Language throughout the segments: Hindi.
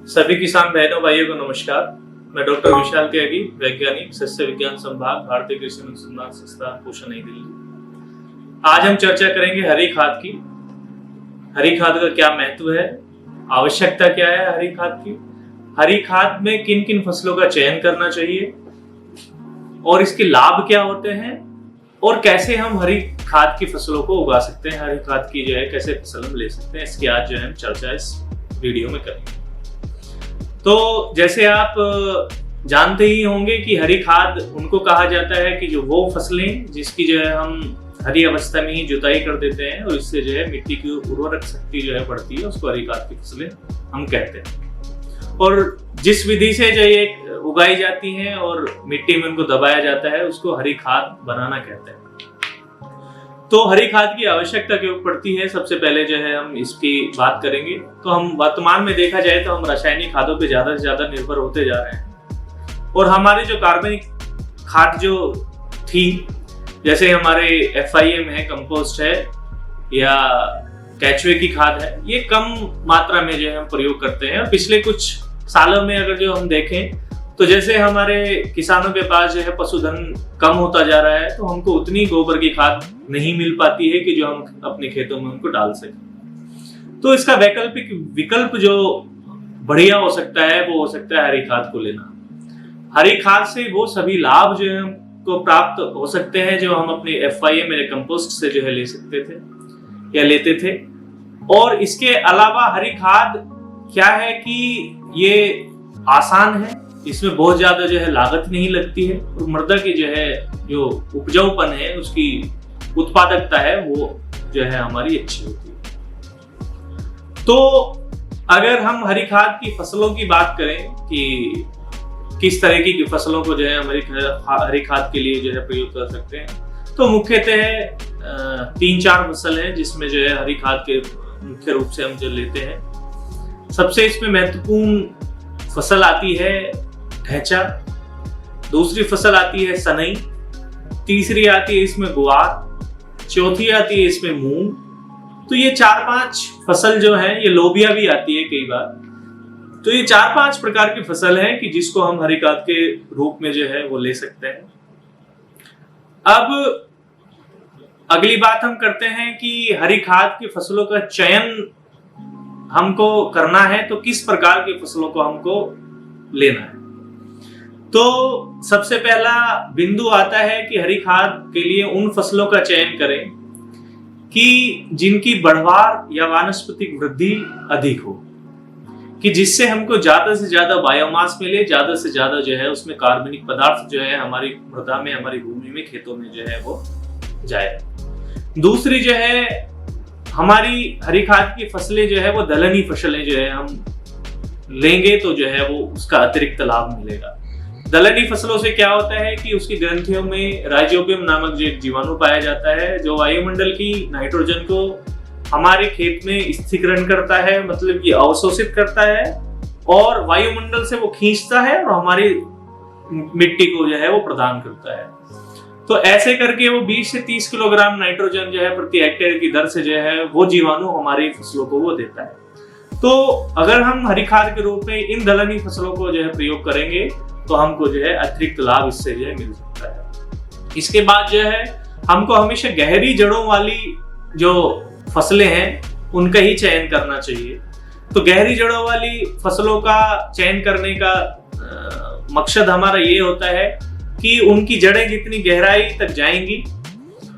सभी किसान बहनों भाइयों को नमस्कार। मैं डॉक्टर विशाल त्यागी, वैज्ञानिक, सस्य विज्ञान संभाग, भारतीय कृषि अनुसंधान संस्थान, पूषा, नई दिल्ली। आज हम चर्चा करेंगे हरी खाद की। हरी खाद का क्या महत्व है, आवश्यकता क्या है हरी खाद की, हरी खाद में किन किन फसलों का चयन करना चाहिए और इसके लाभ क्या होते हैं, और कैसे हम हरी खाद की फसलों को उगा सकते हैं, हरी खाद की जो है कैसे फसल हम ले सकते हैं, इसकी आज जो है हम चर्चा इस वीडियो में करेंगे। तो जैसे आप जानते ही होंगे कि हरी खाद उनको कहा जाता है कि जो वो फसलें जिसकी जो है हम हरी अवस्था में ही जुताई कर देते हैं और इससे जो है मिट्टी की उर्वरक शक्ति जो है बढ़ती है, उसको हरी खाद की फसलें हम कहते हैं। और जिस विधि से जो ये उगाई जाती हैं और मिट्टी में उनको दबाया जाता है, उसको हरी खाद बनाना कहते हैं। तो हरी खाद की आवश्यकता क्यों पड़ती है, सबसे पहले जो है हम इसकी बात करेंगे। तो हम वर्तमान में देखा जाए तो हम रासायनिक खादों पे ज्यादा से ज्यादा निर्भर होते जा रहे हैं और हमारे जो कार्बनिक खाद जो थी, जैसे हमारे FIM है, कंपोस्ट है या केचुए की खाद है, ये कम मात्रा में जो है हम प्रयोग करते हैं। और पिछले कुछ सालों में अगर जो हम देखें तो जैसे हमारे किसानों के पास जो है पशुधन कम होता जा रहा है, तो हमको उतनी गोबर की खाद नहीं मिल पाती है कि जो हम अपने खेतों में उनको डाल सकें। तो इसका वैकल्पिक विकल्प जो बढ़िया हो सकता है वो हो सकता है हरी खाद को लेना। हरी खाद से वो सभी लाभ जो है हमको प्राप्त हो सकते हैं जो हम अपने FIM या कंपोस्ट से जो है ले सकते थे या लेते थे। और इसके अलावा हरी खाद क्या है कि ये आसान है, इसमें बहुत ज्यादा जो है लागत नहीं लगती है और मृदा की जो है जो उपजाऊपन है, उसकी उत्पादकता है, वो जो है हमारी अच्छी होती है। तो अगर हम हरी खाद की फसलों की बात करें कि किस तरह की फसलों को जो है हरी खाद के लिए जो है प्रयोग कर सकते हैं, तो मुख्यतः 3-4 फसल है जिसमें जो है हरी खाद के मुख्य रूप से हम जो लेते हैं। सबसे इसमें महत्वपूर्ण फसल आती है ढैंचा, दूसरी फसल आती है सनई, तीसरी आती है इसमें गुआर, चौथी आती है इसमें मूंग। तो ये 4-5 फसल जो है, ये लोबिया भी आती है कई बार। तो ये 4-5 प्रकार की फसल है कि जिसको हम हरी खाद के रूप में जो है वो ले सकते हैं। अब अगली बात हम करते हैं कि हरी खाद की फसलों का चयन हमको करना है तो किस प्रकार की फसलों को हमको लेना है। तो सबसे पहला बिंदु आता है कि हरी खाद के लिए उन फसलों का चयन करें कि जिनकी बढ़वार या वानस्पतिक वृद्धि अधिक हो, कि जिससे हमको ज्यादा से ज्यादा बायोमास मिले, ज्यादा से ज्यादा जो है उसमें कार्बनिक पदार्थ जो है हमारी मृदा में, हमारी भूमि में, खेतों में जो है वो जाए। दूसरी जो है हमारी हरी खाद की फसलें जो है वो दलहनी फसलें जो है हम लेंगे तो जो है वो उसका अतिरिक्त लाभ मिलेगा। दलहनी फसलों से क्या होता है कि उसकी ग्रंथियों में राइजोबियम नामक जो एक जीवाणु पाया जाता है, जो वायुमंडल की नाइट्रोजन को हमारे खेत में स्थिरीकरण करता है, मतलब कि अवशोषित करता है और वायुमंडल से वो खींचता है और हमारी मिट्टी को जो है वो प्रदान करता है। तो ऐसे करके वो 20 से 30 किलोग्राम नाइट्रोजन जो है प्रति हेक्टेयर की दर से जो है वो जीवाणु हमारी फसलों को वो देता है। तो अगर हम हरी खाद के रूप में इन दलहनी फसलों को जो है प्रयोग करेंगे तो हमको जो है अतिरिक्त लाभ इससे जो है मिल सकता है। इसके बाद जो है हमको हमेशा गहरी जड़ों वाली जो फसलें हैं उनका ही चयन करना चाहिए। तो गहरी जड़ों वाली फसलों का चयन करने का मकसद हमारा ये होता है कि उनकी जड़ें जितनी गहराई तक जाएंगी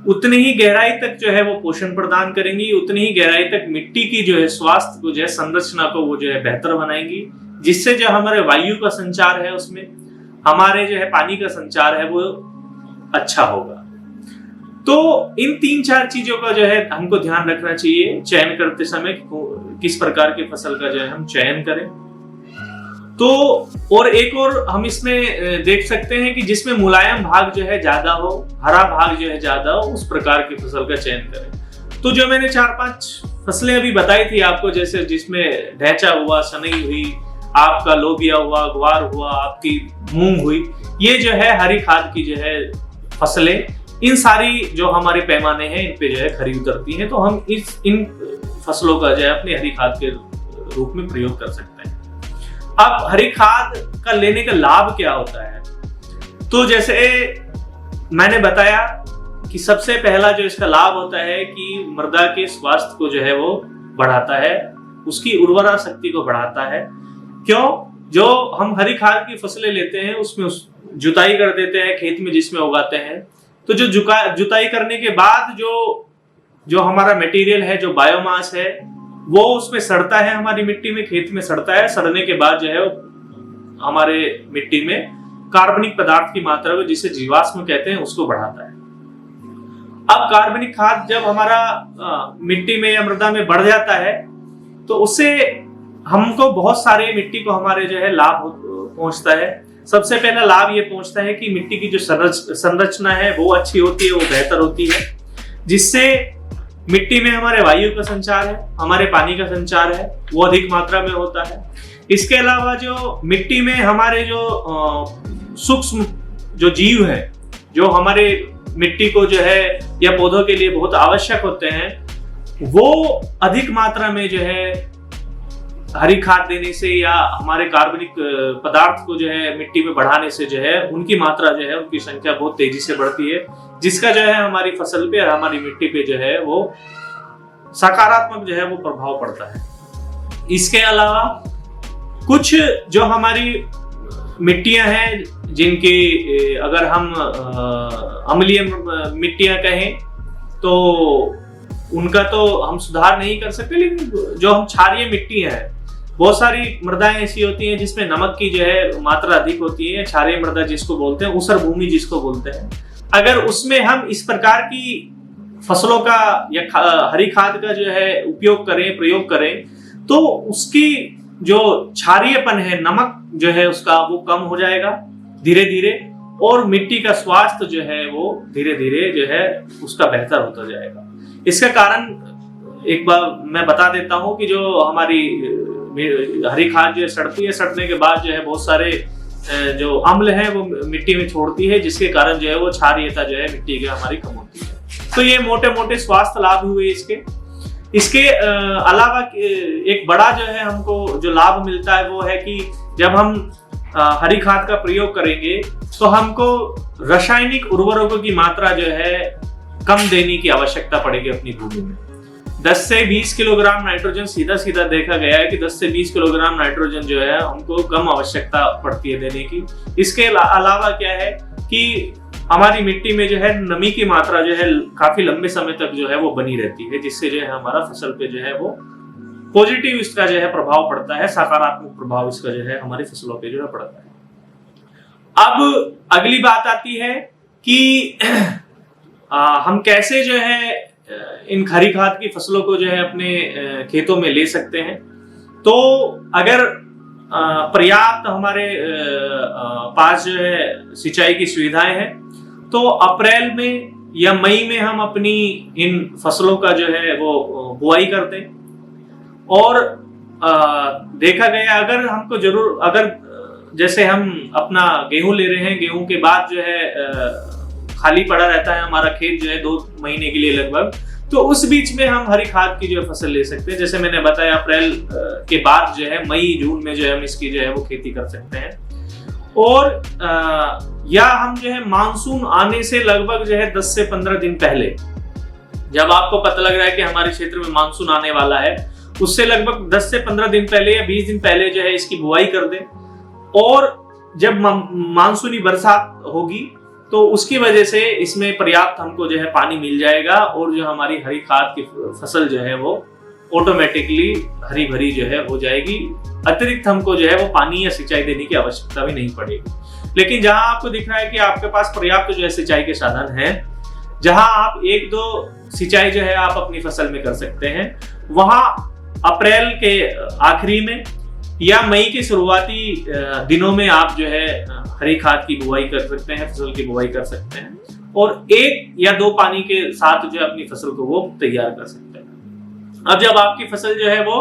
उतनी ही गहराई तक जो है वो पोषण प्रदान करेंगी, उतनी ही गहराई तक मिट्टी की जो है स्वास्थ्य को जो है संरचना को वो जो है बेहतर बनाएंगी, जिससे जो हमारे वायु का संचार है उसमें, हमारे जो है पानी का संचार है वो अच्छा होगा। तो इन 3-4 चीजों का जो है हमको ध्यान रखना चाहिए चयन करते समय, किस प्रकार की फसल का जो है हम चयन करें। तो और एक और हम इसमें देख सकते हैं कि जिसमें मुलायम भाग जो है ज्यादा हो, हरा भाग जो है ज्यादा हो, उस प्रकार की फसल का चयन करें। तो जो मैंने 4-5 फसलें अभी बताई थी आपको, जैसे जिसमें ढैंचा हुआ, सनई हुई, आपका लोबिया हुआ, ग्वार हुआ, आपकी मूंग हुई, ये जो है हरी खाद की जो है फसलें, इन सारी जो हमारे पैमाने हैं इन पे जो है खरी उतरती हैं। तो हम इन फसलों का जो है अपनी हरी खाद के रूप में प्रयोग कर सकते हैं। अब हरी खाद का लेने का लाभ क्या होता है? तो जैसे मैंने बताया कि सबसे पहला जो इसका लाभ होता है कि मृदा के स्वास्थ्य को जो है वो बढ़ाता है, उसकी उर्वरा शक्ति को बढ़ाता है। क्यों? जो हम हरी खाद की फसलें लेते हैं उसमें जुताई कर देते हैं खेत में जिसमें उगाते हैं, तो जो जुताई करने के बाद जो हमारा मटेरियल है, जो बायोमास है, वो उसमें सड़ता है, हमारी मिट्टी में, खेत में सड़ता है। सड़ने के बाद जो है हमारे मिट्टी में कार्बनिक पदार्थ की मात्रा को, जिसे जीवाश्म कहते हैं, उसको बढ़ाता है। अब कार्बनिक खाद जब हमारा मिट्टी में या मृदा में बढ़ जाता है तो उससे हमको बहुत सारे मिट्टी को हमारे जो है लाभ पहुंचता है। सबसे पहला लाभ ये पहुंचता है कि मिट्टी की जो संरचना है वो अच्छी होती है, वो बेहतर होती है, जिससे मिट्टी में हमारे वायु का संचार है, हमारे पानी का संचार है, वो अधिक मात्रा में होता है। इसके अलावा जो मिट्टी में हमारे जो सूक्ष्म जो जीव है, जो हमारे मिट्टी को जो है या पौधों के लिए बहुत आवश्यक होते हैं, वो अधिक मात्रा में जो है हरी खाद देने से या हमारे कार्बनिक पदार्थ को जो है मिट्टी में बढ़ाने से जो है उनकी मात्रा जो है, उनकी संख्या बहुत तेजी से बढ़ती है, जिसका जो है हमारी फसल पे और हमारी मिट्टी पे जो है वो सकारात्मक जो है वो प्रभाव पड़ता है। इसके अलावा कुछ जो हमारी मिट्टियां हैं, जिनकी अगर हम अम्लीय मिट्टियां कहें तो उनका तो हम सुधार नहीं कर सकते, लेकिन जो हम क्षारीय मिट्टियां हैं, बहुत सारी मृदाएं ऐसी होती हैं जिसमें नमक की जो है मात्रा अधिक होती है, क्षारीय मृदा जिसको बोलते हैं, ऊसर भूमि जिसको बोलते हैं। अगर उसमें हम इस प्रकार की फसलों का या हरी खाद का जो है उपयोग करें, प्रयोग करें, तो उसकी जो क्षारीयपन है, नमक जो है उसका, वो कम हो जाएगा धीरे धीरे, और मिट्टी का स्वास्थ्य जो है वो धीरे धीरे जो है उसका बेहतर होता जाएगा। इसका कारण एक बार मैं बता देता हूं कि जो हमारी हरी खाद जो है सड़ती है, सड़ने के बाद जो है बहुत सारे जो अम्ल है वो मिट्टी में छोड़ती है, जिसके कारण जो है वो क्षारीयता जो है मिट्टी की हमारी कम होती है। तो ये मोटे मोटे स्वास्थ्य लाभ हुए इसके अलावा एक बड़ा जो है हमको जो लाभ मिलता है वो है कि जब हम हरी खाद का प्रयोग करेंगे तो हमको रासायनिक उर्वरकों की मात्रा जो है कम देने की आवश्यकता पड़ेगी अपनी भूमि में। 10 से 20 किलोग्राम नाइट्रोजन, सीधा देखा गया है कि 10 से 20 किलोग्राम नाइट्रोजन जो है हमको कम आवश्यकता पड़ती है देने की। इसके अलावा क्या है कि हमारी मिट्टी में जो है नमी की मात्रा जो है काफी लंबे समय तक जो है वो बनी रहती है, जिससे जो है हमारा फसल पे जो है वो पॉजिटिव इसका जो है प्रभाव पड़ता है, सकारात्मक प्रभाव इसका जो है हमारी फसलों पे जो है पड़ता है। अब अगली बात आती है कि हम कैसे जो है इन हरी खाद की फसलों को जो है अपने खेतों में ले सकते हैं। तो अगर पर्याप्त हमारे पास जो है सिंचाई की सुविधाएं हैं तो अप्रैल में या मई में हम अपनी इन फसलों का जो है वो बुआई कर दें। और देखा गया अगर जैसे हम अपना गेहूं ले रहे हैं, गेहूं के बाद जो है खाली पड़ा रहता है हमारा खेत जो है 2 महीने के लिए लगभग, तो उस बीच में हम हरी खाद की जो है फसल ले सकते हैं। जैसे मैंने बताया अप्रैल के बाद जो है मई जून में जो है हम इसकी जो है वो खेती कर सकते हैं। और या हम जो है मानसून आने से लगभग जो है 10 से 15 दिन पहले, जब आपको पता लग रहा है कि हमारे क्षेत्र में मानसून आने वाला है, उससे लगभग 10 से 15 दिन पहले या 20 दिन पहले जो है इसकी बुआई कर दें। और जब मानसूनी बरसात होगी तो उसकी वजह से इसमें पर्याप्त हमको जो है पानी मिल जाएगा और जो हमारी हरी खाद की फसल जो है वो ऑटोमेटिकली हरी भरी जो है हो जाएगी। अतिरिक्त हमको जो है वो पानी या सिंचाई देने की आवश्यकता भी नहीं पड़ेगी। लेकिन जहां आपको दिख रहा है कि आपके पास पर्याप्त जो है सिंचाई के साधन हैं, जहां आप 1-2 सिंचाई जो है आप अपनी फसल में कर सकते हैं, वहां अप्रैल के आखिरी में या मई के शुरुआती दिनों में आप जो है हरी खाद की बुआई कर सकते हैं, फसल की बुआई कर सकते हैं और 1 या 2 पानी के साथ जो है अपनी फसल को वो तैयार कर सकते हैं। अब जब आपकी फसल जो है वो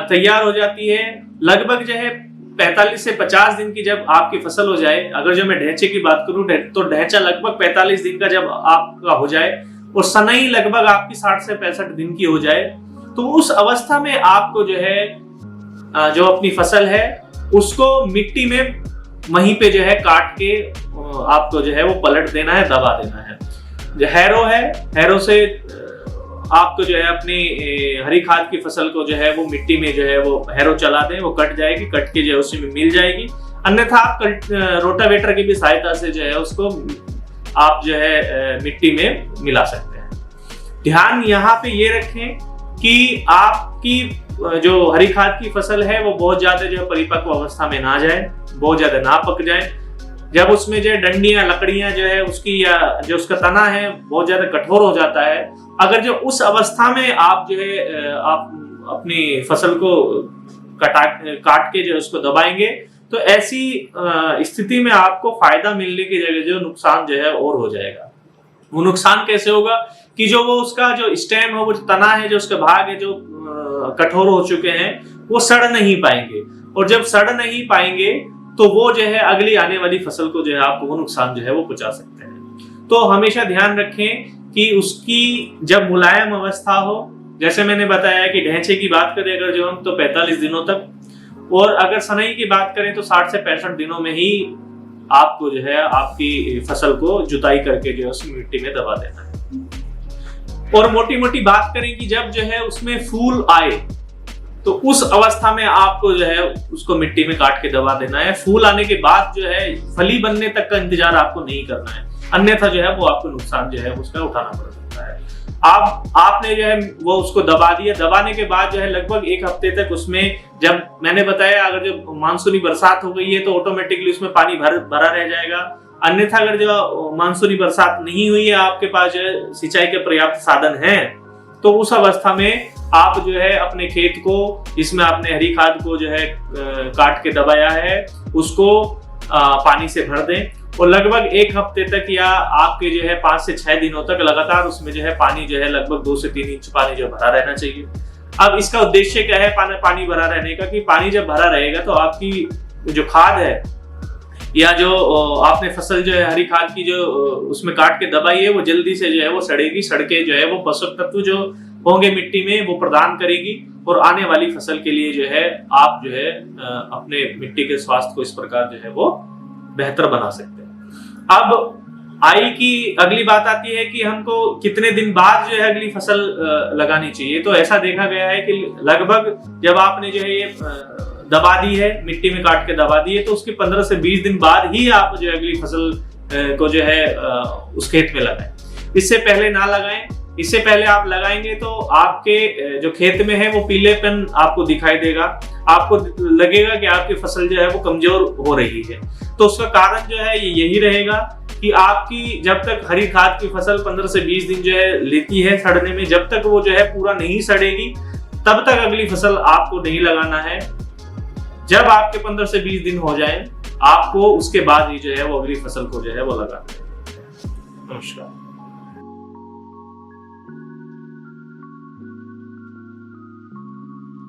तैयार हो जाती है, लगभग जो है 45 से 50 दिन की जब आपकी फसल हो जाए, अगर जो मैं ढैंचे की बात करूं तो ढैंचा लगभग 45 दिन का जब आपका हो जाए और सनई लगभग आपकी 60 से 65 दिन की हो जाए, तो उस अवस्था में आपको जो है जो अपनी फसल है उसको मिट्टी में वहीं पे जो है काट के आपको जो है वो पलट देना है, दबा देना है। जो हैरो है, हैरो से आपको जो है अपनी हरी खाद की फसल को जो है वो मिट्टी में जो है वो हैरो चला दें, वो कट जाएगी, कट के जो है उसी में मिल जाएगी। अन्यथा आप रोटावेटर की भी सहायता से जो है उसको आप जो है मिट्टी में मिला सकते हैं। ध्यान यहाँ पे ये रखें कि आपकी जो हरी खाद की फसल है वो बहुत ज्यादा जो परिपक्व अवस्था में ना जाए, बहुत ज्यादा ना पक जाए। जब उसमें जो डंडियां लकड़ियां जो है उसकी या जो उसका तना है बहुत ज्यादा कठोर हो जाता है, अगर जो उस अवस्था में आप जो है आप अपनी फसल को काट के जो उसको दबाएंगे तो ऐसी स्थिति में आपको फायदा मिलने की जगह जो नुकसान जो है और हो जाएगा। वो नुकसान कैसे होगा कि जो वो उसका जो स्टेम है, वो तना है, जो उसका भाग है जो कठोर हो चुके हैं, वो सड़ नहीं पाएंगे, और जब सड़ नहीं पाएंगे तो वो जो है अगली आने वाली फसल को जो है आपको वो नुकसान जो है वो पहुंचा सकते हैं। तो हमेशा ध्यान रखें कि उसकी जब मुलायम अवस्था हो, जैसे मैंने बताया कि ढैंचे की बात करें अगर जो हम, तो 45 दिनों तक, और अगर सनई की बात करें तो 60 से 65 दिनों में ही आपको जो है आपकी फसल को जुताई करके जो है उसकी मिट्टी में दबा देना है। और मोटी मोटी बात करें कि जब जो है उसमें फूल आए तो उस अवस्था में आपको जो है उसको मिट्टी में काट के दबा देना है। फूल आने के बाद जो है फली बनने तक का इंतजार आपको नहीं करना है, अन्यथा जो है वो आपको नुकसान जो है उसका उठाना पड़ सकता है। आपने जो है वो उसको दबा दिया, दबाने के बाद जो है लगभग 1 हफ्ते तक उसमें, जब मैंने बताया अगर जो मानसूनी बरसात हो गई है तो ऑटोमेटिकली उसमें पानी भरा रह जाएगा। अन्यथा अगर जो मानसूनी बरसात नहीं हुई है, आपके पास जो है सिंचाई के पर्याप्त साधन हैं, तो उस अवस्था में आप जो है अपने खेत को, जिसमें आपने हरी खाद को जो है काट के दबाया है, उसको पानी से भर दें, और लगभग 1 हफ्ते तक या आपके जो है 5 से 6 दिनों तक लगातार उसमें जो है पानी जो है लगभग 2 से 3 इंच पानी जो भरा रहना चाहिए। अब इसका उद्देश्य क्या है पानी भरा रहने का, कि पानी जब भरा रहेगा तो आपकी जो खाद है या जो आपने फसल जो है हरी खाद की जो उसमें काट के दबाई है, वो जल्दी से जो है वो सड़ेगी, सड़के जो है वो पोषक तत्व जो होंगे मिट्टी में वो प्रदान करेगी, और आने वाली फसल के लिए जो है आप जो है अपने मिट्टी के स्वास्थ्य को इस प्रकार जो है वो बेहतर बना सकते हैं। अब आई की अगली बात आती है कि हमको कितने दिन बाद जो है अगली फसल लगानी चाहिए। तो ऐसा देखा गया है कि लगभग जब आपने जो है ये दबा दी है, मिट्टी में काट के दबा दी है, तो उसके 15 से 20 दिन बाद ही आप जो अगली फसल को जो है उस खेत में लगाएं। इससे पहले ना लगाएं। इससे पहले आप लगाएंगे तो आपके जो खेत में है वो पीलेपन आपको दिखाई देगा, आपको लगेगा कि आपकी फसल जो है वो कमजोर हो रही है। तो उसका कारण जो है यही रहेगा कि आपकी जब तक हरी खाद की फसल 15 से 20 दिन जो है लेती है सड़ने में, जब तक वो जो है पूरा नहीं सड़ेगी तब तक अगली फसल आपको नहीं लगाना है। जब आपके 15 से 20 दिन हो जाए, आपको उसके बाद ही जो है वो अगली फसल को जो है वो लगाना है। नमस्कार।